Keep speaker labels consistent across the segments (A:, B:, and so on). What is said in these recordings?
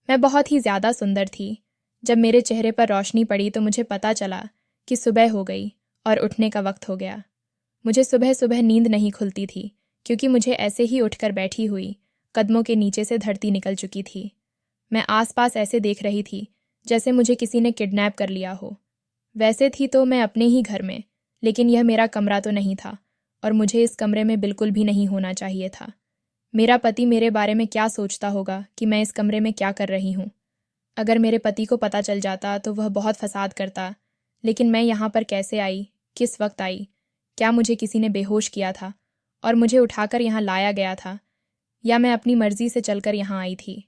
A: मैं बहुत ही ज़्यादा सुंदर थी। जब मेरे चेहरे पर रोशनी पड़ी तो मुझे पता चला कि सुबह हो गई और उठने का वक्त हो गया। मुझे सुबह सुबह नींद नहीं खुलती थी, क्योंकि मुझे ऐसे ही उठकर बैठी हुई कदमों के नीचे से धरती निकल चुकी थी। मैं आसपास ऐसे देख रही थी जैसे मुझे किसी ने किडनैप कर लिया हो। वैसे थी तो मैं अपने ही घर में, लेकिन यह मेरा कमरा तो नहीं था और मुझे इस कमरे में बिल्कुल भी नहीं होना चाहिए था। मेरा पति मेरे बारे में क्या सोचता होगा कि मैं इस कमरे में क्या कर रही हूँ। अगर मेरे पति को पता चल जाता तो वह बहुत फसाद करता। लेकिन मैं यहाँ पर कैसे आई, किस वक्त आई, क्या मुझे किसी ने बेहोश किया था और मुझे उठाकर यहाँ लाया गया था, या मैं अपनी मर्जी से चलकर यहाँ आई थी।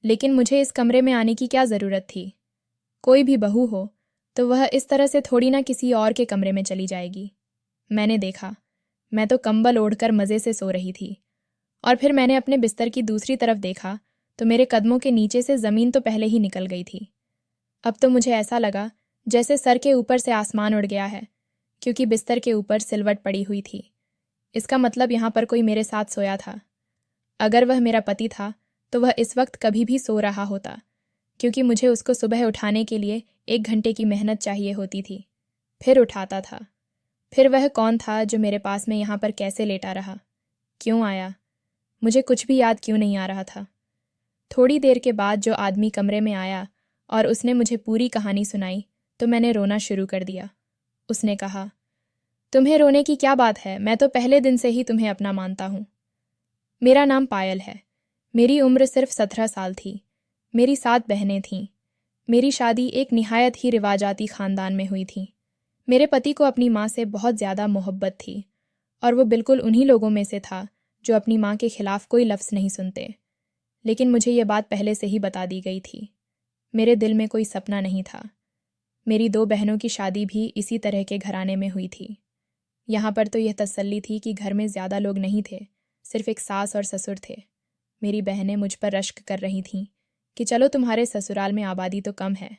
A: लेकिन मुझे इस कमरे में आने की क्या ज़रूरत थी। कोई भी बहू हो तो वह इस तरह से थोड़ी ना किसी और के कमरे में चली जाएगी। मैंने देखा, मैं तो कंबल ओढ़कर मज़े से सो रही थी, और फिर मैंने अपने बिस्तर की दूसरी तरफ देखा तो मेरे कदमों के नीचे से ज़मीन तो पहले ही निकल गई थी। अब तो मुझे ऐसा लगा जैसे सर के ऊपर से आसमान उड़ गया है, क्योंकि बिस्तर के ऊपर सिलवट पड़ी हुई थी। इसका मतलब यहाँ पर कोई मेरे साथ सोया था। अगर वह मेरा पति था तो वह इस वक्त कभी भी सो रहा होता, क्योंकि मुझे उसको सुबह उठाने के लिए 1 घंटे की मेहनत चाहिए होती थी। फिर उठाता था। फिर वह कौन था जो मेरे पास में यहाँ पर कैसे लेटा रहा, क्यों आया? मुझे कुछ भी याद क्यों नहीं आ रहा था। थोड़ी देर के बाद जो आदमी कमरे में आया और उसने मुझे पूरी कहानी सुनाई तो मैंने रोना शुरू कर दिया। उसने कहा, तुम्हें रोने की क्या बात है, मैं तो पहले दिन से ही तुम्हें अपना मानता हूँ। मेरा नाम पायल है। मेरी उम्र सिर्फ 17 साल थी। मेरी 7 बहनें थीं। मेरी शादी एक निहायत ही रिवाजाती ख़ानदान में हुई थी। मेरे पति को अपनी माँ से बहुत ज़्यादा मोहब्बत थी, और वो बिल्कुल उन्हीं लोगों में से था जो अपनी माँ के खिलाफ कोई लफ्ज़ नहीं सुनते। लेकिन मुझे ये बात पहले से ही बता दी गई थी। मेरे दिल में कोई सपना नहीं था। मेरी 2 बहनों की शादी भी इसी तरह के घराने में हुई थी। यहाँ पर तो यह तसल्ली थी कि घर में ज़्यादा लोग नहीं थे, सिर्फ एक सास और ससुर थे। मेरी बहनें मुझ पर रश्क कर रही थीं कि चलो तुम्हारे ससुराल में आबादी तो कम है।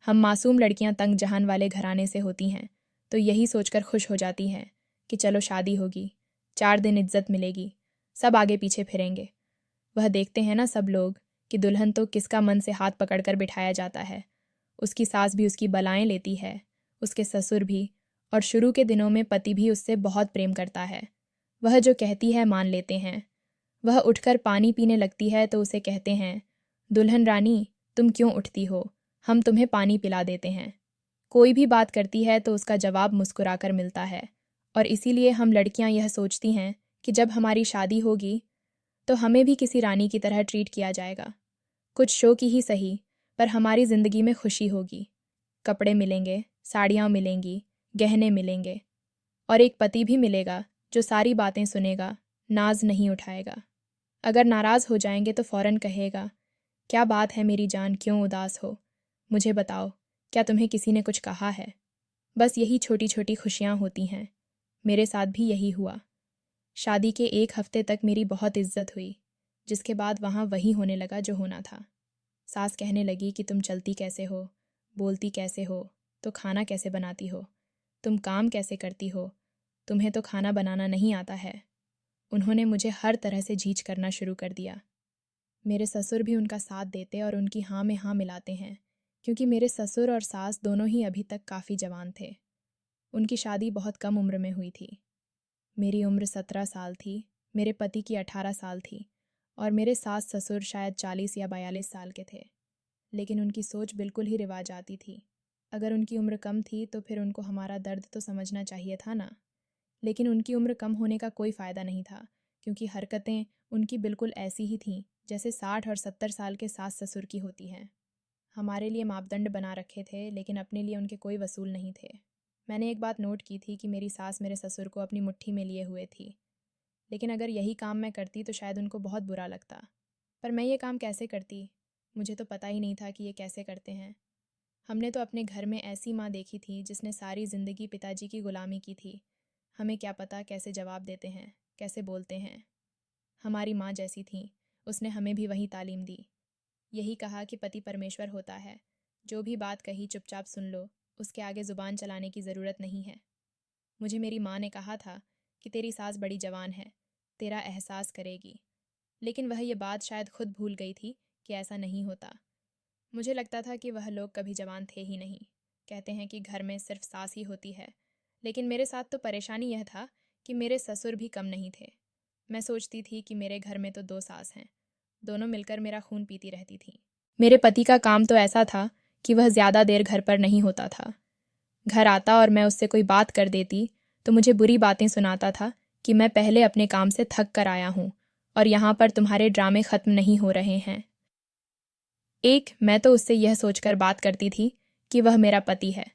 A: हम मासूम लड़कियां तंग जहान वाले घराने से होती हैं तो यही सोचकर खुश हो जाती हैं कि चलो शादी होगी, 4 दिन इज्जत मिलेगी, सब आगे पीछे फिरेंगे। वह देखते हैं ना सब लोग कि दुल्हन तो किसका मन से हाथ पकड़कर बिठाया जाता है। उसकी सास भी उसकी बलाएं लेती है, उसके ससुर भी, और शुरू के दिनों में पति भी उससे बहुत प्रेम करता है। वह जो कहती है मान लेते हैं। वह उठकर पानी पीने लगती है तो उसे कहते हैं, दुल्हन रानी तुम क्यों उठती हो, हम तुम्हें पानी पिला देते हैं। कोई भी बात करती है तो उसका जवाब मुस्कुराकर मिलता है, और इसीलिए हम लड़कियां यह सोचती हैं कि जब हमारी शादी होगी तो हमें भी किसी रानी की तरह ट्रीट किया जाएगा। कुछ शो की ही सही, पर हमारी ज़िंदगी में खुशी होगी। कपड़े मिलेंगे, साड़ियाँ मिलेंगी, गहने मिलेंगे, और एक पति भी मिलेगा जो सारी बातें सुनेगा, नाज नहीं उठाएगा। अगर नाराज़ हो जाएंगे तो फ़ौरन कहेगा, क्या बात है मेरी जान, क्यों उदास हो? मुझे बताओ, क्या तुम्हें किसी ने कुछ कहा है? बस यही छोटी छोटी खुशियाँ होती हैं। मेरे साथ भी यही हुआ। शादी के 1 हफ्ते तक मेरी बहुत इज्जत हुई, जिसके बाद वहाँ वही होने लगा जो होना था। सास कहने लगी कि तुम चलती कैसे हो, बोलती कैसे हो, तो खाना कैसे बनाती हो, तुम काम कैसे करती हो, तुम्हें तो खाना बनाना नहीं आता है। उन्होंने मुझे हर तरह से झीझ करना शुरू कर दिया। मेरे ससुर भी उनका साथ देते और उनकी हाँ में हाँ मिलाते हैं, क्योंकि मेरे ससुर और सास दोनों ही अभी तक काफ़ी जवान थे। उनकी शादी बहुत कम उम्र में हुई थी। मेरी उम्र 17 साल थी, मेरे पति की 18 साल थी, और मेरे सास ससुर शायद 40 या 42 साल के थे। लेकिन उनकी सोच बिल्कुल ही रिवाजाती थी। अगर उनकी उम्र कम थी तो फिर उनको हमारा दर्द तो समझना चाहिए था ना। लेकिन उनकी उम्र कम होने का कोई फ़ायदा नहीं था, क्योंकि हरकतें उनकी बिल्कुल ऐसी ही थीं जैसे 60 और 70 साल के सास ससुर की होती हैं। हमारे लिए मापदंड बना रखे थे, लेकिन अपने लिए उनके कोई वसूल नहीं थे। मैंने एक बात नोट की थी कि मेरी सास मेरे ससुर को अपनी मुट्ठी में लिए हुए थी। लेकिन अगर यही काम मैं करती तो शायद उनको बहुत बुरा लगता। पर मैं ये काम कैसे करती? मुझे तो पता ही नहीं था कि ये कैसे करते हैं। हमने तो अपने घर में ऐसी माँ देखी थी जिसने सारी ज़िंदगी पिताजी की गुलामी की थी। हमें क्या पता कैसे जवाब देते हैं, कैसे बोलते हैं। हमारी माँ जैसी थी, उसने हमें भी वही तालीम दी। यही कहा कि पति परमेश्वर होता है, जो भी बात कही चुपचाप सुन लो, उसके आगे ज़ुबान चलाने की ज़रूरत नहीं है। मुझे मेरी माँ ने कहा था कि तेरी सास बड़ी जवान है, तेरा एहसास करेगी। लेकिन वह ये बात शायद खुद भूल गई थी कि ऐसा नहीं होता। मुझे लगता था कि वह लोग कभी जवान थे ही नहीं। कहते हैं कि घर में सिर्फ सास ही होती है, लेकिन मेरे साथ तो परेशानी यह था कि मेरे ससुर भी कम नहीं थे। मैं सोचती थी कि मेरे घर में तो 2 सास हैं, दोनों मिलकर मेरा खून पीती रहती थीं। मेरे पति का काम तो ऐसा था कि वह ज़्यादा देर घर पर नहीं होता था। घर आता और मैं उससे कोई बात कर देती तो मुझे बुरी बातें सुनाता था कि मैं पहले अपने काम से थक कर आया हूँ और यहाँ पर तुम्हारे ड्रामे ख़त्म नहीं हो रहे हैं। मैं तो उससे यह सोचकर बात करती थी कि वह मेरा पति है।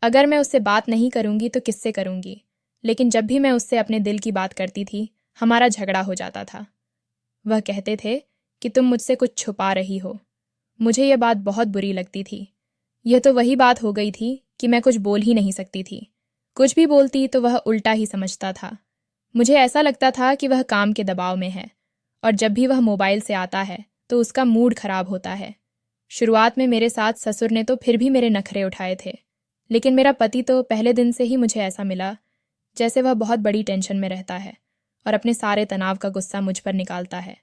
A: अगर मैं उससे बात नहीं करूँगी तो किससे करूँगी? लेकिन जब भी मैं उससे अपने दिल की बात करती थी, हमारा झगड़ा हो जाता था। वह कहते थे कि तुम मुझसे कुछ छुपा रही हो। मुझे यह बात बहुत बुरी लगती थी। यह तो वही बात हो गई थी कि मैं कुछ बोल ही नहीं सकती थी। कुछ भी बोलती तो वह उल्टा ही समझता था। मुझे ऐसा लगता था कि वह काम के दबाव में है, और जब भी वह मोबाइल से आता है तो उसका मूड खराब होता है। शुरुआत में मेरे साथ ससुर ने तो फिर भी मेरे नखरे उठाए थे, लेकिन मेरा पति तो पहले दिन से ही मुझे ऐसा मिला जैसे वह बहुत बड़ी टेंशन में रहता है और अपने सारे तनाव का गुस्सा मुझ पर निकालता है।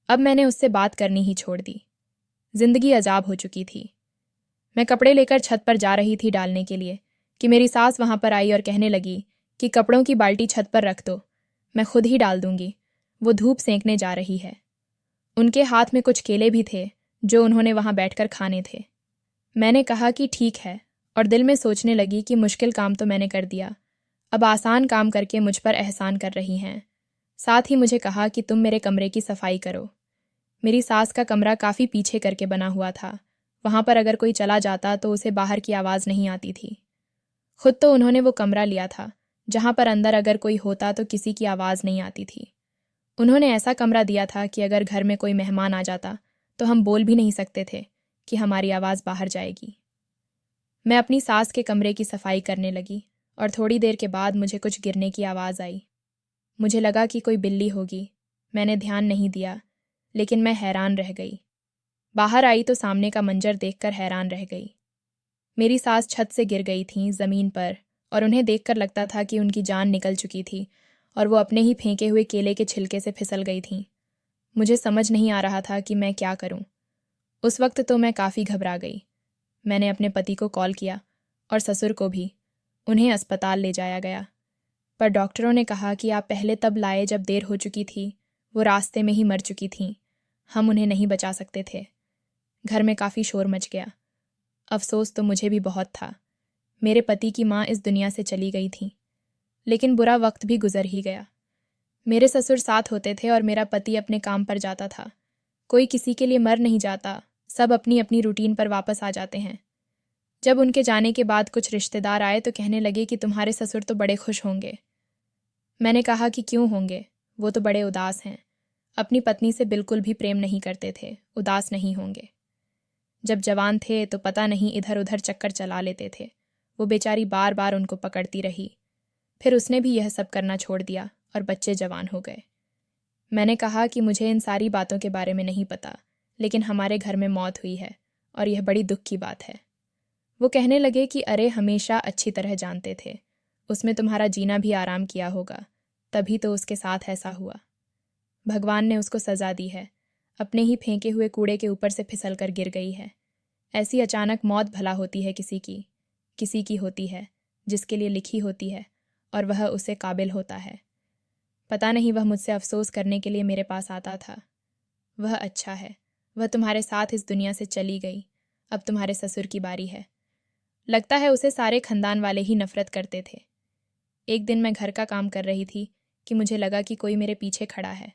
A: अब मैंने उससे बात करनी ही छोड़ दी। जिंदगी अजाब हो चुकी थी। मैं कपड़े लेकर छत पर जा रही थी डालने के लिए कि मेरी सास वहां पर आई और कहने लगी कि कपड़ों की बाल्टी छत पर रख दो, मैं खुद ही डाल दूंगी, वो धूप सेंकने जा रही है। उनके हाथ में कुछ केले भी थे जो उन्होंने वहां बैठकर खाने थे। मैंने कहा कि ठीक है, और दिल में सोचने लगी कि मुश्किल काम तो मैंने कर दिया, अब आसान काम करके मुझ पर एहसान कर रही हैं। साथ ही मुझे कहा कि तुम मेरे कमरे की सफाई करो। मेरी सास का कमरा काफ़ी पीछे करके बना हुआ था। वहां पर अगर कोई चला जाता तो उसे बाहर की आवाज़ नहीं आती थी। खुद तो उन्होंने वो कमरा लिया था जहां पर अंदर अगर कोई होता तो किसी की आवाज़ नहीं आती थी। उन्होंने ऐसा कमरा दिया था कि अगर घर में कोई मेहमान आ जाता तो हम बोल भी नहीं सकते थे कि हमारी आवाज़ बाहर जाएगी। मैं अपनी सास के कमरे की सफाई करने लगी और थोड़ी देर के बाद मुझे कुछ गिरने की आवाज़ आई। मुझे लगा कि कोई बिल्ली होगी। मैंने ध्यान नहीं दिया, लेकिन मैं हैरान रह गई। बाहर आई तो सामने का मंजर देखकर हैरान रह गई। मेरी सास छत से गिर गई थीं ज़मीन पर, और उन्हें देखकर लगता था कि उनकी जान निकल चुकी थी और वो अपने ही फेंके हुए केले के छिलके से फिसल गई थीं। मुझे समझ नहीं आ रहा था कि मैं क्या करूं। उस वक्त तो मैं काफ़ी घबरा गई। मैंने अपने पति को कॉल किया और ससुर को भी। उन्हें अस्पताल ले जाया गया, पर डॉक्टरों ने कहा कि आप पहले तब लाए जब देर हो चुकी थी, वो रास्ते में ही मर चुकी थीं, हम उन्हें नहीं बचा सकते थे। घर में काफ़ी शोर मच गया। अफसोस तो मुझे भी बहुत था। मेरे पति की माँ इस दुनिया से चली गई थी, लेकिन बुरा वक्त भी गुजर ही गया। मेरे ससुर साथ होते थे और मेरा पति अपने काम पर जाता था। कोई किसी के लिए मर नहीं जाता, सब अपनी अपनी रूटीन पर वापस आ जाते हैं। जब उनके जाने के बाद कुछ रिश्तेदार आए तो कहने लगे कि तुम्हारे ससुर तो बड़े खुश होंगे। मैंने कहा कि क्यों होंगे, वो तो बड़े उदास हैं। अपनी पत्नी से बिल्कुल भी प्रेम नहीं करते थे, उदास नहीं होंगे। जब जवान थे तो पता नहीं इधर उधर चक्कर चला लेते थे। वो बेचारी बार बार उनको पकड़ती रही। फिर उसने भी यह सब करना छोड़ दिया और बच्चे जवान हो गए। मैंने कहा कि मुझे इन सारी बातों के बारे में नहीं पता, लेकिन हमारे घर में मौत हुई है और यह बड़ी दुख की बात है। वो कहने लगे कि अरे हमेशा अच्छी तरह जानते थे, उसमें तुम्हारा जीना भी आराम किया होगा, तभी तो उसके साथ ऐसा हुआ। भगवान ने उसको सज़ा दी है, अपने ही फेंके हुए कूड़े के ऊपर से फिसल कर गिर गई है। ऐसी अचानक मौत भला होती है किसी की होती है जिसके लिए लिखी होती है और वह उसे काबिल होता है। पता नहीं वह मुझसे अफसोस करने के लिए मेरे पास आता था। वह अच्छा है, वह तुम्हारे साथ इस दुनिया से चली गई, अब तुम्हारे ससुर की बारी है। लगता है उसे सारे खानदान वाले ही नफरत करते थे। एक दिन मैं घर का काम कर रही थी कि मुझे लगा कि कोई मेरे पीछे खड़ा है।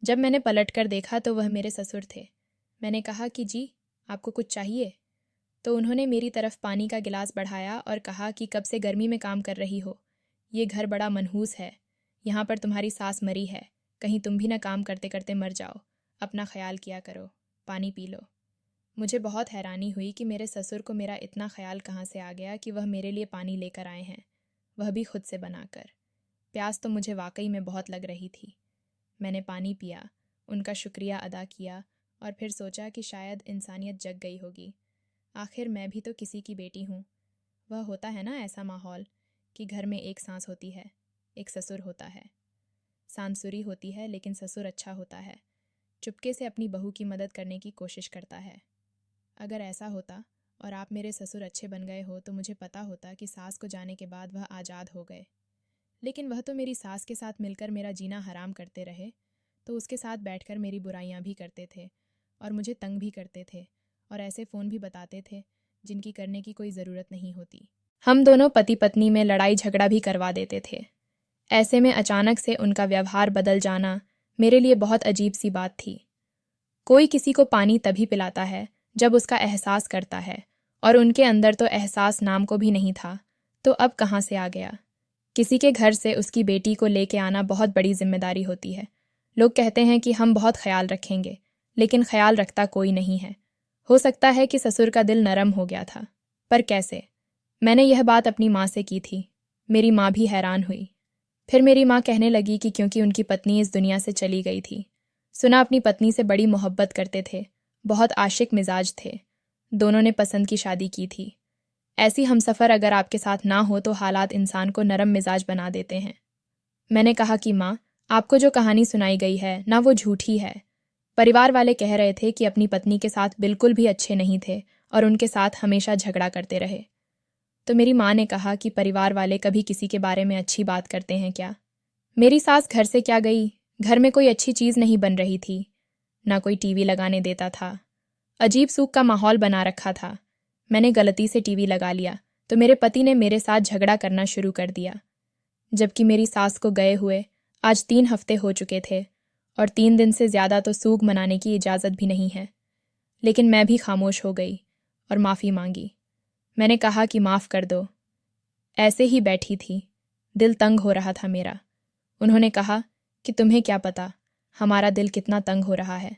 A: जब मैंने पलट कर देखा तो वह मेरे ससुर थे। मैंने कहा कि जी, आपको कुछ चाहिए? तो उन्होंने मेरी तरफ पानी का गिलास बढ़ाया और कहा कि कब से गर्मी में काम कर रही हो, ये घर बड़ा मनहूस है, यहाँ पर तुम्हारी सास मरी है, कहीं तुम भी ना काम करते करते मर जाओ, अपना ख्याल किया करो, पानी पी लो। मुझे बहुत हैरानी हुई कि मेरे ससुर को मेरा इतना ख्याल कहाँ से आ गया कि वह मेरे लिए पानी लेकर आए हैं, वह भी खुद से बनाकर। प्यास तो मुझे वाकई में बहुत लग रही थी। मैंने पानी पिया, उनका शुक्रिया अदा किया और फिर सोचा कि शायद इंसानियत जग गई होगी। आखिर मैं भी तो किसी की बेटी हूँ। वह होता है ना ऐसा माहौल कि घर में एक सास होती है, एक ससुर होता है। सांसुरी होती है लेकिन ससुर अच्छा होता है। चुपके से अपनी बहू की मदद करने की कोशिश करता है। अगर ऐसा होता और आप मेरे ससुर अच्छे बन गए हो तो मुझे पता होता कि सास को जाने के बाद वह आज़ाद हो गए। लेकिन वह तो मेरी सास के साथ मिलकर मेरा जीना हराम करते रहे, तो उसके साथ बैठकर मेरी बुराइयां भी करते थे और मुझे तंग भी करते थे और ऐसे फ़ोन भी बताते थे जिनकी करने की कोई ज़रूरत नहीं होती। हम दोनों पति पत्नी में लड़ाई झगड़ा भी करवा देते थे। ऐसे में अचानक से उनका व्यवहार बदल जाना मेरे लिए बहुत अजीब सी बात थी। कोई किसी को पानी तभी पिलाता है जब उसका एहसास करता है, और उनके अंदर तो एहसास नाम को भी नहीं था, तो अब कहाँ से आ गया। किसी के घर से उसकी बेटी को लेके आना बहुत बड़ी जिम्मेदारी होती है। लोग कहते हैं कि हम बहुत ख्याल रखेंगे, लेकिन ख्याल रखता कोई नहीं है। हो सकता है कि ससुर का दिल नरम हो गया था, पर कैसे? मैंने यह बात अपनी माँ से की थी। मेरी माँ भी हैरान हुई। फिर मेरी माँ कहने लगी कि क्योंकि उनकी पत्नी इस दुनिया से चली गई थी। सुना अपनी पत्नी से बड़ी मोहब्बत करते थे, बहुत आशिक मिजाज थे। दोनों ने पसंद की शादी की थी। ऐसी हमसफ़र अगर आपके साथ ना हो तो हालात इंसान को नरम मिजाज बना देते हैं। मैंने कहा कि माँ, आपको जो कहानी सुनाई गई है ना, वो झूठी है। परिवार वाले कह रहे थे कि अपनी पत्नी के साथ बिल्कुल भी अच्छे नहीं थे और उनके साथ हमेशा झगड़ा करते रहे। तो मेरी माँ ने कहा कि परिवार वाले कभी किसी के बारे में अच्छी बात करते हैं क्या? मेरी सास घर से क्या गई, घर में कोई अच्छी चीज़ नहीं बन रही थी, ना कोई टीवी लगाने देता था। अजीब सूख का माहौल बना रखा था। मैंने गलती से टीवी लगा लिया तो मेरे पति ने मेरे साथ झगड़ा करना शुरू कर दिया, जबकि मेरी सास को गए हुए आज 3 हफ्ते हो चुके थे और 3 दिन से ज़्यादा तो सूग मनाने की इजाज़त भी नहीं है। लेकिन मैं भी खामोश हो गई और माफ़ी मांगी। मैंने कहा कि माफ़ कर दो। ऐसे ही बैठी थी, दिल तंग हो रहा था मेरा। उन्होंने कहा कि तुम्हें क्या पता हमारा दिल कितना तंग हो रहा है।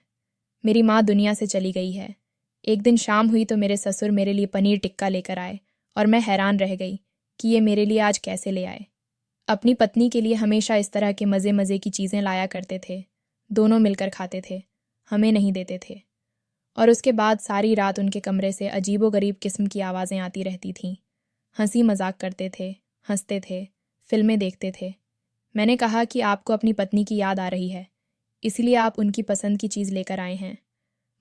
A: मेरी माँ दुनिया से चली गई है। एक दिन शाम हुई तो मेरे ससुर मेरे लिए पनीर टिक्का लेकर आए और मैं हैरान रह गई कि ये मेरे लिए आज कैसे ले आए। अपनी पत्नी के लिए हमेशा इस तरह के मज़े मज़े की चीज़ें लाया करते थे। दोनों मिलकर खाते थे, हमें नहीं देते थे। और उसके बाद सारी रात उनके कमरे से अजीबोगरीब किस्म की आवाज़ें आती रहती थीं। हंसी मजाक करते थे, हंसते थे, फिल्में देखते थे। मैंने कहा कि आपको अपनी पत्नी की याद आ रही है, इसलिए आप उनकी पसंद की चीज़ लेकर आए हैं।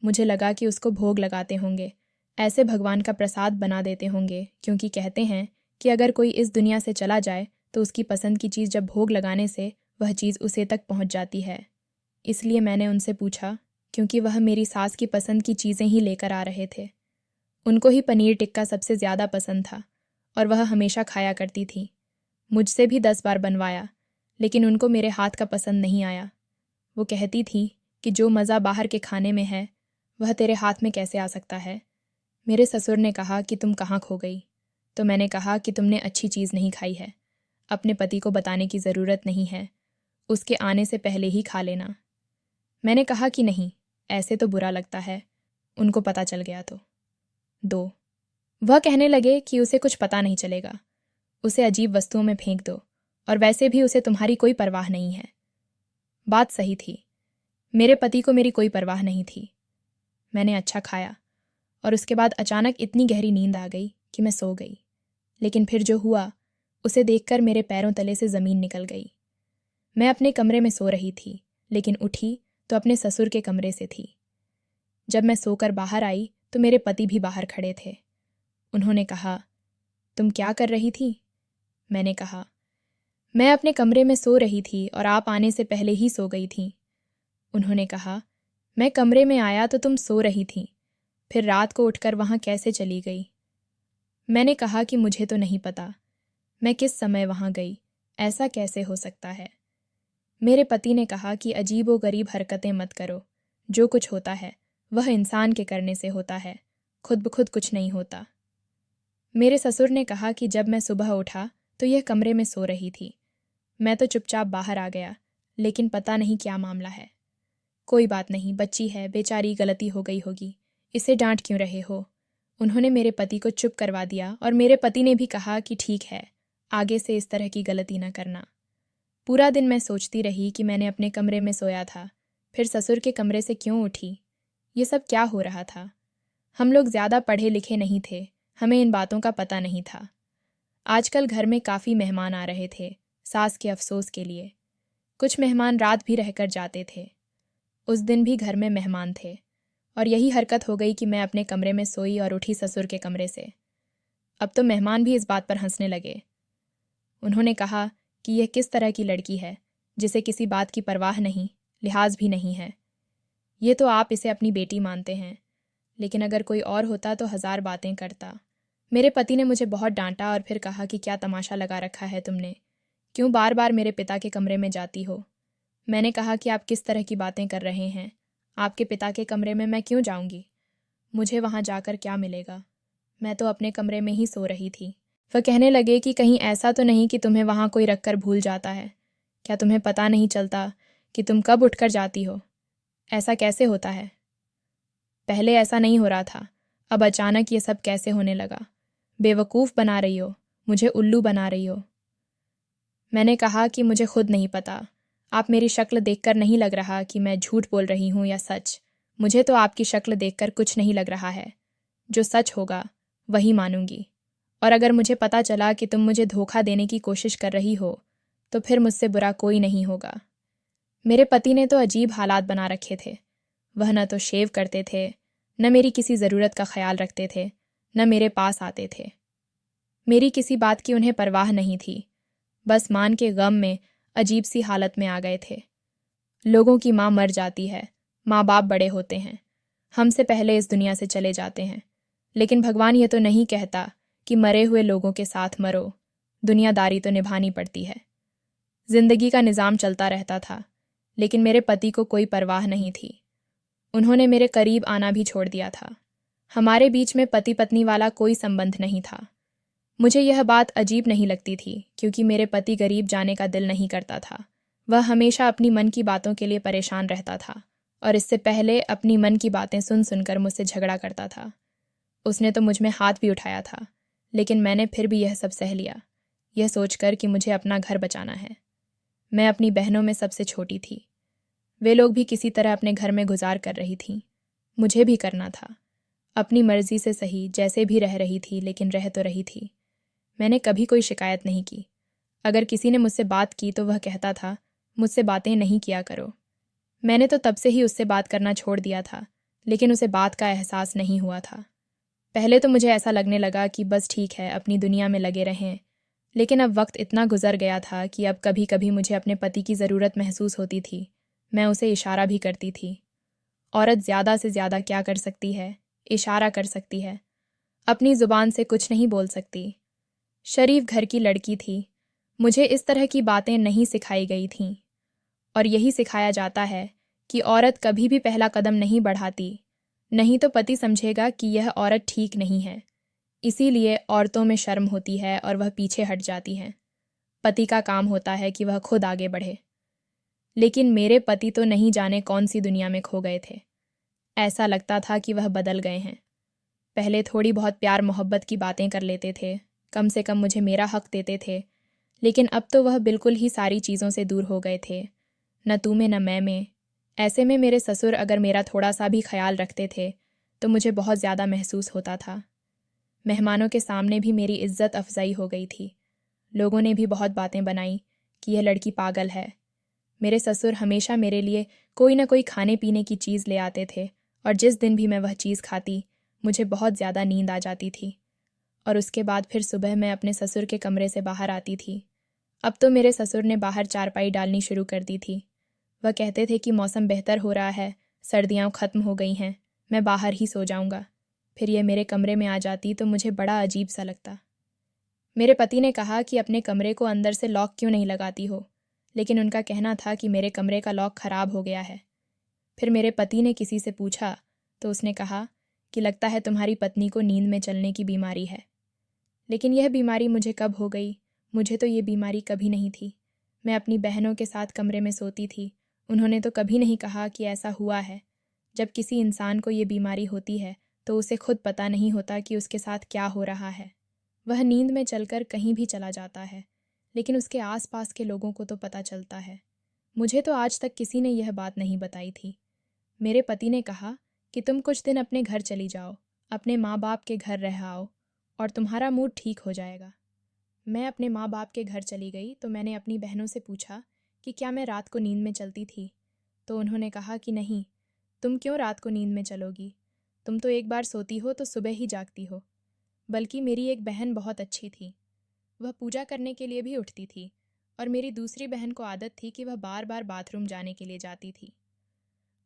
A: मुझे लगा कि उसको भोग लगाते होंगे, ऐसे भगवान का प्रसाद बना देते होंगे, क्योंकि कहते हैं कि अगर कोई इस दुनिया से चला जाए तो उसकी पसंद की चीज़ जब भोग लगाने से वह चीज़ उसे तक पहुंच जाती है। इसलिए मैंने उनसे पूछा, क्योंकि वह मेरी सास की पसंद की चीज़ें ही लेकर आ रहे थे। उनको ही पनीर टिक्का सबसे ज़्यादा पसंद था और वह हमेशा खाया करती थी। मुझसे भी 10 बार बनवाया, लेकिन उनको मेरे हाथ का पसंद नहीं आया। वो कहती थी कि जो मज़ा बाहर के खाने में है वह तेरे हाथ में कैसे आ सकता है। मेरे ससुर ने कहा कि तुम कहाँ खो गई, तो मैंने कहा कि तुमने अच्छी चीज़ नहीं खाई है। अपने पति को बताने की ज़रूरत नहीं है, उसके आने से पहले ही खा लेना। मैंने कहा कि नहीं, ऐसे तो बुरा लगता है, उनको पता चल गया तो। 2 वह कहने लगे कि उसे कुछ पता नहीं चलेगा, उसे अजीब वस्तुओं में फेंक दो, और वैसे भी उसे तुम्हारी कोई परवाह नहीं है। बात सही थी, मेरे पति को मेरी कोई परवाह नहीं थी। मैंने अच्छा खाया और उसके बाद अचानक इतनी गहरी नींद आ गई कि मैं सो गई। लेकिन फिर जो हुआ उसे देखकर मेरे पैरों तले से ज़मीन निकल गई। मैं अपने कमरे में सो रही थी, लेकिन उठी तो अपने ससुर के कमरे से थी। जब मैं सोकर बाहर आई तो मेरे पति भी बाहर खड़े थे। उन्होंने कहा, तुम क्या कर रही थी? मैंने कहा, मैं अपने कमरे में सो रही थी और आप आने से पहले ही सो गई थी। उन्होंने कहा, मैं कमरे में आया तो तुम सो रही थी, फिर रात को उठकर वहाँ कैसे चली गई? मैंने कहा कि मुझे तो नहीं पता, मैं किस समय वहाँ गई, ऐसा कैसे हो सकता है? मेरे पति ने कहा कि अजीबोगरीब हरकतें मत करो, जो कुछ होता है वह इंसान के करने से होता है, खुद ब खुद कुछ नहीं होता। मेरे ससुर ने कहा कि जब मैं सुबह उठा तो यह कमरे में सो रही थी। मैं तो चुपचाप बाहर आ गया, लेकिन पता नहीं क्या मामला है। कोई बात नहीं, बच्ची है, बेचारी, गलती हो गई होगी, इसे डांट क्यों रहे हो? उन्होंने मेरे पति को चुप करवा दिया और मेरे पति ने भी कहा कि ठीक है, आगे से इस तरह की गलती न करना। पूरा दिन मैं सोचती रही कि मैंने अपने कमरे में सोया था, फिर ससुर के कमरे से क्यों उठी? ये सब क्या हो रहा था? हम लोग ज़्यादा पढ़े लिखे नहीं थे, हमें इन बातों का पता नहीं था। आजकल घर में काफ़ी मेहमान आ रहे थे, सास के अफसोस के लिए। कुछ मेहमान रात भी रहकर जाते थे। उस दिन भी घर में मेहमान थे और यही हरकत हो गई कि मैं अपने कमरे में सोई और उठी ससुर के कमरे से। अब तो मेहमान भी इस बात पर हंसने लगे। उन्होंने कहा कि यह किस तरह की लड़की है जिसे किसी बात की परवाह नहीं, लिहाज भी नहीं है। ये तो आप इसे अपनी बेटी मानते हैं, लेकिन अगर कोई और होता तो 1000 बातें करता। मेरे पति ने मुझे बहुत डांटा और फिर कहा कि क्या तमाशा लगा रखा है तुमने, क्यों बार बार मेरे पिता के कमरे में जाती हो। मैंने कहा कि आप किस तरह की बातें कर रहे हैं, आपके पिता के कमरे में मैं क्यों जाऊंगी, मुझे वहां जाकर क्या मिलेगा, मैं तो अपने कमरे में ही सो रही थी। वह कहने लगे कि कहीं ऐसा तो नहीं कि तुम्हें वहां कोई रखकर भूल जाता है, क्या तुम्हें पता नहीं चलता कि तुम कब उठकर जाती हो, ऐसा कैसे होता है। पहले ऐसा नहीं हो रहा था, अब अचानक ये सब कैसे होने लगा। बेवकूफ़ बना रही हो, मुझे उल्लू बना रही हो। मैंने कहा कि मुझे खुद नहीं पता, आप मेरी शक्ल देखकर नहीं लग रहा कि मैं झूठ बोल रही हूँ या सच। मुझे तो आपकी शक्ल देखकर कुछ नहीं लग रहा है, जो सच होगा वही मानूंगी। और अगर मुझे पता चला कि तुम मुझे धोखा देने की कोशिश कर रही हो तो फिर मुझसे बुरा कोई नहीं होगा। मेरे पति ने तो अजीब हालात बना रखे थे। वह न तो शेव करते थे, न मेरी किसी ज़रूरत का ख्याल रखते थे, न मेरे पास आते थे। मेरी किसी बात की उन्हें परवाह नहीं थी, बस मान के गम में अजीब सी हालत में आ गए थे। लोगों की माँ मर जाती है, माँ बाप बड़े होते हैं, हमसे पहले इस दुनिया से चले जाते हैं, लेकिन भगवान ये तो नहीं कहता कि मरे हुए लोगों के साथ मरो, दुनियादारी तो निभानी पड़ती है। जिंदगी का निज़ाम चलता रहता था, लेकिन मेरे पति को कोई परवाह नहीं थी। उन्होंने मेरे करीब आना भी छोड़ दिया था। हमारे बीच में पति पत्नी वाला कोई संबंध नहीं था। मुझे यह बात अजीब नहीं लगती थी, क्योंकि मेरे पति गरीब जाने का दिल नहीं करता था। वह हमेशा अपनी मन की बातों के लिए परेशान रहता था और इससे पहले अपनी मन की बातें सुन सुनकर मुझसे झगड़ा करता था। उसने तो मुझ में हाथ भी उठाया था, लेकिन मैंने फिर भी यह सब सह लिया, यह सोचकर कि मुझे अपना घर बचाना है। मैं अपनी बहनों में सबसे छोटी थी। वे लोग भी किसी तरह अपने घर में गुजार कर रही थीं। मुझे भी करना था, अपनी मर्जी से सही, जैसे भी रह रही थी, लेकिन रह तो रही थी। मैंने कभी कोई शिकायत नहीं की। अगर किसी ने मुझसे बात की तो वह कहता था, मुझसे बातें नहीं किया करो। मैंने तो तब से ही उससे बात करना छोड़ दिया था, लेकिन उसे बात का एहसास नहीं हुआ था। पहले तो मुझे ऐसा लगने लगा कि बस ठीक है, अपनी दुनिया में लगे रहें, लेकिन अब वक्त इतना गुजर गया था कि अब कभी कभी मुझे अपने पति की ज़रूरत महसूस होती थी। मैं उसे इशारा भी करती थी। औरत ज़्यादा से ज़्यादा क्या कर सकती है? इशारा कर सकती है, अपनी ज़ुबान से कुछ नहीं बोल सकती। शरीफ घर की लड़की थी, मुझे इस तरह की बातें नहीं सिखाई गई थीं। और यही सिखाया जाता है कि औरत कभी भी पहला कदम नहीं बढ़ाती, नहीं तो पति समझेगा कि यह औरत ठीक नहीं है। इसीलिए औरतों में शर्म होती है और वह पीछे हट जाती हैं। पति का काम होता है कि वह खुद आगे बढ़े। लेकिन मेरे पति तो नहीं जाने कौन सी दुनिया में खो गए थे। ऐसा लगता था कि वह बदल गए हैं। पहले थोड़ी बहुत प्यार मोहब्बत की बातें कर लेते थे, कम से कम मुझे मेरा हक देते थे, लेकिन अब तो वह बिल्कुल ही सारी चीज़ों से दूर हो गए थे, न तू में न मैं में। ऐसे में मेरे ससुर अगर मेरा थोड़ा सा भी ख्याल रखते थे तो मुझे बहुत ज़्यादा महसूस होता था। मेहमानों के सामने भी मेरी इज्जत अफजाई हो गई थी। लोगों ने भी बहुत बातें बनाई कि यह लड़की पागल है। मेरे ससुर हमेशा मेरे लिए कोई ना कोई खाने पीने की चीज़ ले आते थे, और जिस दिन भी मैं वह चीज़ खाती मुझे बहुत ज़्यादा नींद आ जाती थी। और उसके बाद फिर सुबह मैं अपने ससुर के कमरे से बाहर आती थी। अब तो मेरे ससुर ने बाहर चारपाई डालनी शुरू कर दी थी। वह कहते थे कि मौसम बेहतर हो रहा है, सर्दियाँ ख़त्म हो गई हैं, मैं बाहर ही सो जाऊँगा। फिर यह मेरे कमरे में आ जाती तो मुझे बड़ा अजीब सा लगता। मेरे पति ने कहा कि अपने कमरे को अंदर से लॉक क्यों नहीं लगाती हो, लेकिन उनका कहना था कि मेरे कमरे का लॉक ख़राब हो गया है। फिर मेरे पति ने किसी से पूछा तो उसने कहा कि लगता है तुम्हारी पत्नी को नींद में चलने की बीमारी है। लेकिन यह बीमारी मुझे कब हो गई? मुझे तो ये बीमारी कभी नहीं थी। मैं अपनी बहनों के साथ कमरे में सोती थी, उन्होंने तो कभी नहीं कहा कि ऐसा हुआ है। जब किसी इंसान को ये बीमारी होती है तो उसे खुद पता नहीं होता कि उसके साथ क्या हो रहा है। वह नींद में चलकर कहीं भी चला जाता है, लेकिन उसके आसपास के लोगों को तो पता चलता है। मुझे तो आज तक किसी ने यह बात नहीं बताई थी। मेरे पति ने कहा कि तुम कुछ दिन अपने घर चली जाओ, अपने माँ बाप के घर रह आओ और तुम्हारा मूड ठीक हो जाएगा। मैं अपने माँ बाप के घर चली गई तो मैंने अपनी बहनों से पूछा कि क्या मैं रात को नींद में चलती थी। तो उन्होंने कहा कि नहीं, तुम क्यों रात को नींद में चलोगी? तुम तो एक बार सोती हो तो सुबह ही जागती हो। बल्कि मेरी एक बहन बहुत अच्छी थी। वह पूजा करने के लिए भी उठती थी और मेरी दूसरी बहन को आदत थी कि वह बार बार बाथरूम जाने के लिए जाती थी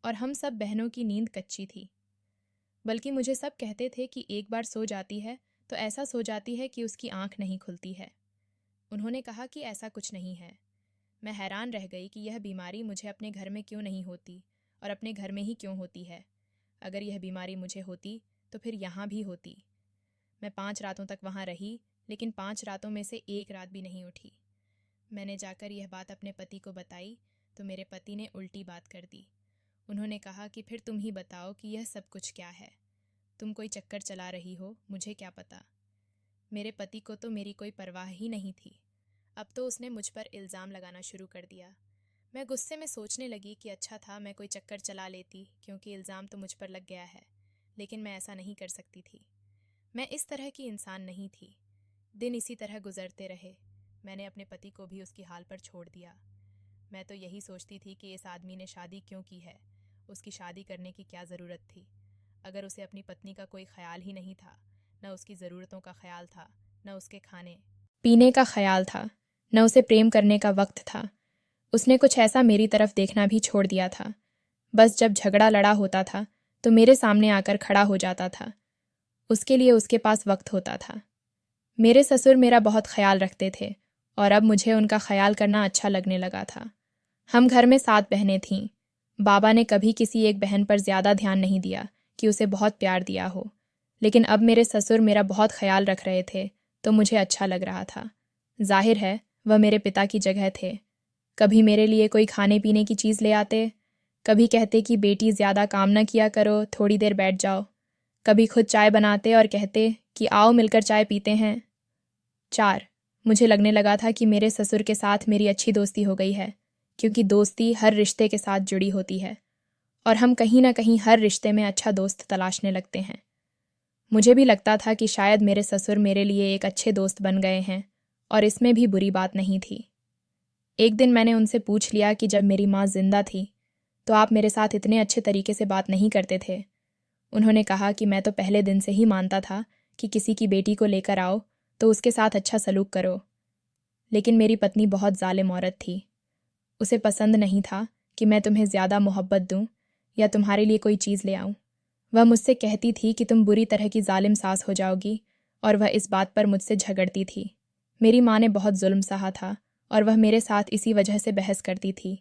A: और हम सब बहनों की नींद कच्ची थी। बल्कि मुझे सब कहते थे कि एक बार सो जाती है तो ऐसा सो जाती है कि उसकी आंख नहीं खुलती है। उन्होंने कहा कि ऐसा कुछ नहीं है। मैं हैरान रह गई कि यह बीमारी मुझे अपने घर में क्यों नहीं होती और अपने घर में ही क्यों होती है। अगर यह बीमारी मुझे होती तो फिर यहाँ भी होती। मैं 5 रातों तक वहाँ रही, लेकिन 5 रातों में से एक रात भी नहीं उठी। मैंने जाकर यह बात अपने पति को बताई तो मेरे पति ने उल्टी बात कर दी। उन्होंने कहा कि फिर तुम ही बताओ कि यह सब कुछ क्या है। तुम कोई चक्कर चला रही हो, मुझे क्या पता। मेरे पति को तो मेरी कोई परवाह ही नहीं थी। अब तो उसने मुझ पर इल्ज़ाम लगाना शुरू कर दिया। मैं गुस्से में सोचने लगी कि अच्छा था मैं कोई चक्कर चला लेती, क्योंकि इल्ज़ाम तो मुझ पर लग गया है। लेकिन मैं ऐसा नहीं कर सकती थी। मैं इस तरह की इंसान नहीं थी। दिन इसी तरह गुजरते रहे। मैंने अपने पति को भी उसकी हाल पर छोड़ दिया। मैं तो यही सोचती थी कि इस आदमी ने शादी क्यों की है, उसकी शादी करने की क्या ज़रूरत थी। अगर उसे अपनी पत्नी का कोई ख्याल ही नहीं था, न उसकी ज़रूरतों का ख्याल था, न उसके खाने पीने का ख्याल था, न उसे प्रेम करने का वक्त था। उसने कुछ ऐसा मेरी तरफ देखना भी छोड़ दिया था। बस जब झगड़ा लड़ा होता था तो मेरे सामने आकर खड़ा हो जाता था। उसके लिए उसके पास वक्त होता था। मेरे ससुर मेरा बहुत ख्याल रखते थे और अब मुझे उनका ख्याल करना अच्छा लगने लगा था। हम घर में 7 बहनें थीं। बाबा ने कभी किसी एक बहन पर ज़्यादा ध्यान नहीं दिया कि उसे बहुत प्यार दिया हो, लेकिन अब मेरे ससुर मेरा बहुत ख्याल रख रहे थे तो मुझे अच्छा लग रहा था। जाहिर है वह मेरे पिता की जगह थे। कभी मेरे लिए कोई खाने पीने की चीज़ ले आते, कभी कहते कि बेटी ज़्यादा काम न किया करो, थोड़ी देर बैठ जाओ। कभी खुद चाय बनाते और कहते कि आओ मिलकर चाय पीते हैं। 4 मुझे लगने लगा था कि मेरे ससुर के साथ मेरी अच्छी दोस्ती हो गई है, क्योंकि दोस्ती हर रिश्ते के साथ जुड़ी होती है और हम कहीं ना कहीं हर रिश्ते में अच्छा दोस्त तलाशने लगते हैं। मुझे भी लगता था कि शायद मेरे ससुर मेरे लिए एक अच्छे दोस्त बन गए हैं और इसमें भी बुरी बात नहीं थी। एक दिन मैंने उनसे पूछ लिया कि जब मेरी माँ जिंदा थी तो आप मेरे साथ इतने अच्छे तरीके से बात नहीं करते थे। उन्होंने कहा कि मैं तो पहले दिन से ही मानता था कि किसी की बेटी को लेकर आओ तो उसके साथ अच्छा सलूक करो, लेकिन मेरी पत्नी बहुत जालिम औरत थी। उसे पसंद नहीं था कि मैं तुम्हें ज़्यादा मोहब्बत दूं या तुम्हारे लिए कोई चीज़ ले आऊं। वह मुझसे कहती थी कि तुम बुरी तरह की जालिम सास हो जाओगी और वह इस बात पर मुझसे झगड़ती थी। मेरी माँ ने बहुत जुल्म सहा था और वह मेरे साथ इसी वजह से बहस करती थी।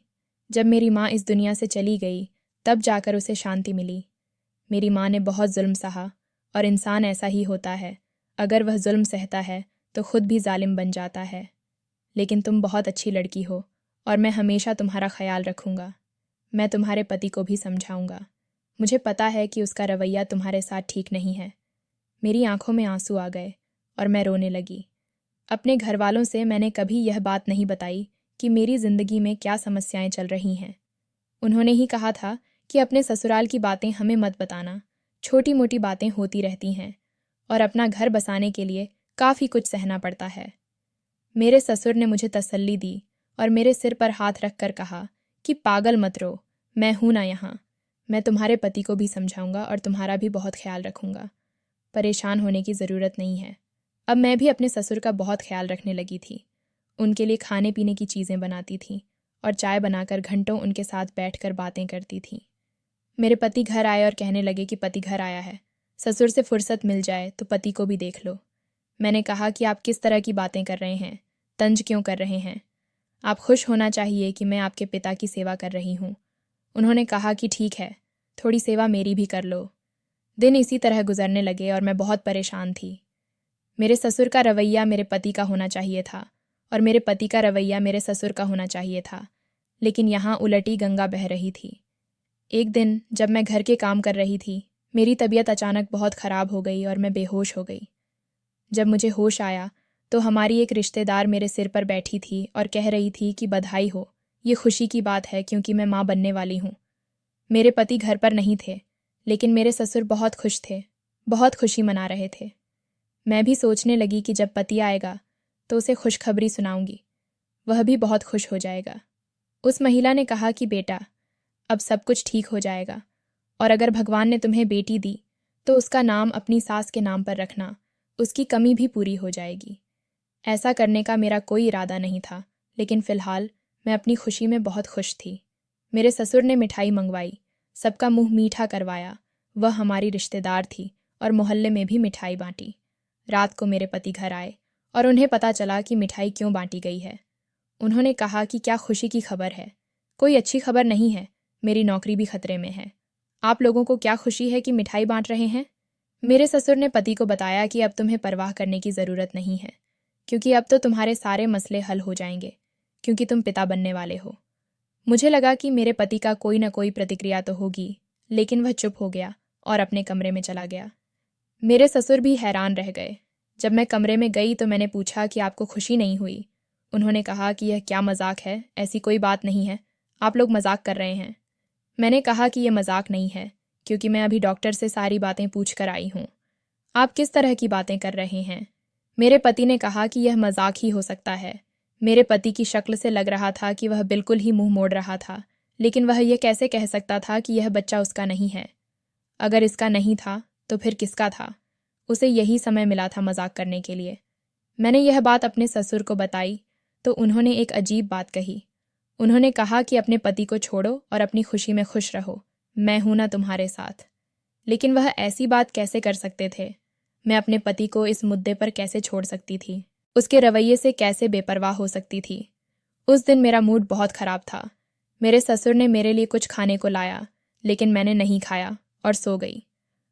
A: जब मेरी माँ इस दुनिया से चली गई तब जाकर उसे शांति मिली। मेरी माँ ने बहुत जुल्म सहा और इंसान ऐसा ही होता है, अगर वह जुल्म सहता है तो खुद भी जालिम बन जाता है। लेकिन तुम बहुत अच्छी लड़की हो और मैं हमेशा तुम्हारा ख्याल रखूँगा। मैं तुम्हारे पति को भी समझाऊँगा। मुझे पता है कि उसका रवैया तुम्हारे साथ ठीक नहीं है। मेरी आंखों में आंसू आ गए और मैं रोने लगी। अपने घर वालों से मैंने कभी यह बात नहीं बताई कि मेरी ज़िंदगी में क्या समस्याएं चल रही हैं। उन्होंने ही कहा था कि अपने ससुराल की बातें हमें मत बताना, छोटी मोटी बातें होती रहती हैं और अपना घर बसाने के लिए काफ़ी कुछ सहना पड़ता है। मेरे ससुर ने मुझे तसल्ली दी और मेरे सिर पर हाथ रख कर कहा कि पागल मत रो, मैं हूं ना यहाँ। मैं तुम्हारे पति को भी समझाऊंगा और तुम्हारा भी बहुत ख्याल रखूंगा। परेशान होने की ज़रूरत नहीं है। अब मैं भी अपने ससुर का बहुत ख्याल रखने लगी थी। उनके लिए खाने पीने की चीज़ें बनाती थी और चाय बनाकर घंटों उनके साथ बैठकर बातें करती थी। मेरे पति घर आए और कहने लगे कि पति घर आया है, ससुर से फुर्सत मिल जाए तो पति को भी देख लो। मैंने कहा कि आप किस तरह की बातें कर रहे हैं, तंज क्यों कर रहे हैं? आप खुश होना चाहिए कि मैं आपके पिता की सेवा कर रही हूँ। उन्होंने कहा कि ठीक है, थोड़ी सेवा मेरी भी कर लो। दिन इसी तरह गुजरने लगे और मैं बहुत परेशान थी। मेरे ससुर का रवैया मेरे पति का होना चाहिए था और मेरे पति का रवैया मेरे ससुर का होना चाहिए था, लेकिन यहाँ उलटी गंगा बह रही थी। एक दिन जब मैं घर के काम कर रही थी, मेरी तबीयत अचानक बहुत ख़राब हो गई और मैं बेहोश हो गई। जब मुझे होश आया तो हमारी एक रिश्तेदार मेरे सिर पर बैठी थी और कह रही थी कि बधाई हो, ये खुशी की बात है क्योंकि मैं माँ बनने वाली हूँ। मेरे पति घर पर नहीं थे, लेकिन मेरे ससुर बहुत खुश थे, बहुत खुशी मना रहे थे। मैं भी सोचने लगी कि जब पति आएगा तो उसे खुशखबरी सुनाऊंगी, वह भी बहुत खुश हो जाएगा। उस महिला ने कहा कि बेटा, अब सब कुछ ठीक हो जाएगा। और अगर भगवान ने तुम्हें बेटी दी तो उसका नाम अपनी सास के नाम पर रखना, उसकी कमी भी पूरी हो जाएगी। ऐसा करने का मेरा कोई इरादा नहीं था, लेकिन फ़िलहाल मैं अपनी खुशी में बहुत खुश थी। मेरे ससुर ने मिठाई मंगवाई, सबका मुंह मीठा करवाया। वह हमारी रिश्तेदार थी और मोहल्ले में भी मिठाई बांटी। रात को मेरे पति घर आए और उन्हें पता चला कि मिठाई क्यों बांटी गई है। उन्होंने कहा कि क्या खुशी की खबर है। कोई अच्छी खबर नहीं है, मेरी नौकरी भी खतरे में है। आप लोगों को क्या खुशी है कि मिठाई बांट रहे हैं? मेरे ससुर ने पति को बताया कि अब तुम्हें परवाह करने की ज़रूरत नहीं है, क्योंकि अब तो तुम्हारे सारे मसले हल हो जाएंगे, क्योंकि तुम पिता बनने वाले हो। मुझे लगा कि मेरे पति का कोई न कोई प्रतिक्रिया तो होगी, लेकिन वह चुप हो गया और अपने कमरे में चला गया। मेरे ससुर भी हैरान रह गए। जब मैं कमरे में गई तो मैंने पूछा कि आपको खुशी नहीं हुई? उन्होंने कहा कि यह क्या मजाक है, ऐसी कोई बात नहीं है, आप लोग मजाक कर रहे हैं। मैंने कहा कि यह मजाक नहीं है, क्योंकि मैं अभी डॉक्टर से सारी बातें पूछ कर आई हूँ। आप किस तरह की बातें कर रहे हैं? मेरे पति ने कहा कि यह मजाक ही हो सकता है। मेरे पति की शक्ल से लग रहा था कि वह बिल्कुल ही मुंह मोड़ रहा था, लेकिन वह यह कैसे कह सकता था कि यह बच्चा उसका नहीं है? अगर इसका नहीं था तो फिर किसका था? उसे यही समय मिला था मजाक करने के लिए। मैंने यह बात अपने ससुर को बताई तो उन्होंने एक अजीब बात कही। उन्होंने कहा कि अपने पति को छोड़ो और अपनी खुशी में खुश रहो, मैं हूं ना तुम्हारे साथ। लेकिन वह ऐसी बात कैसे कर सकते थे? मैं अपने पति को इस मुद्दे पर कैसे छोड़ सकती थी? उसके रवैये से कैसे बेपरवाह हो सकती थी? उस दिन मेरा मूड बहुत खराब था। मेरे ससुर ने मेरे लिए कुछ खाने को लाया, लेकिन मैंने नहीं खाया और सो गई।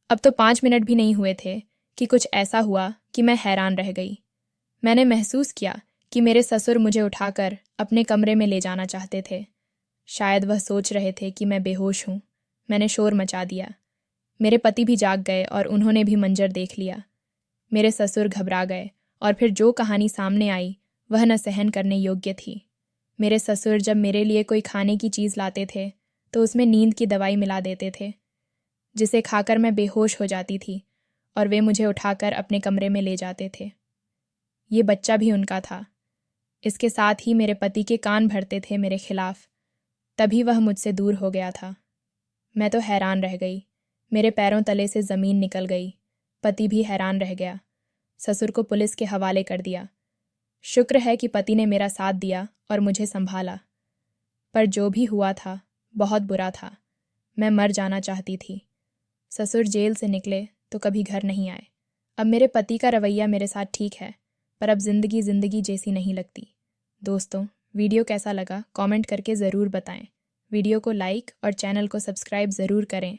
A: अब तो 5 मिनट भी नहीं हुए थे कि कुछ ऐसा हुआ कि मैं हैरान रह गई। मैंने महसूस किया कि मेरे ससुर मुझे उठाकर अपने कमरे में ले जाना चाहते थे। शायद वह सोच रहे थे कि मैं बेहोश हूँ। मैंने शोर मचा दिया। मेरे पति भी जाग गए और उन्होंने भी मंजर देख लिया। मेरे ससुर घबरा गए और फिर जो कहानी सामने आई वह न सहन करने योग्य थी। मेरे ससुर जब मेरे लिए कोई खाने की चीज़ लाते थे तो उसमें नींद की दवाई मिला देते थे, जिसे खाकर मैं बेहोश हो जाती थी और वे मुझे उठाकर अपने कमरे में ले जाते थे। ये बच्चा भी उनका था। इसके साथ ही मेरे पति के कान भरते थे मेरे खिलाफ। तभी वह मुझसे दूर हो गया था। मैं तो हैरान रह गई। मेरे पैरों तले से ज़मीन निकल गई। पति भी हैरान रह गया। ससुर को पुलिस के हवाले कर दिया। शुक्र है कि पति ने मेरा साथ दिया और मुझे संभाला। पर जो भी हुआ था बहुत बुरा था। मैं मर जाना चाहती थी। ससुर जेल से निकले तो कभी घर नहीं आए। अब मेरे पति का रवैया मेरे साथ ठीक है, पर अब ज़िंदगी जैसी नहीं लगती। दोस्तों, वीडियो कैसा लगा कमेंट करके ज़रूर बताएं। वीडियो को लाइक और चैनल को सब्सक्राइब ज़रूर करें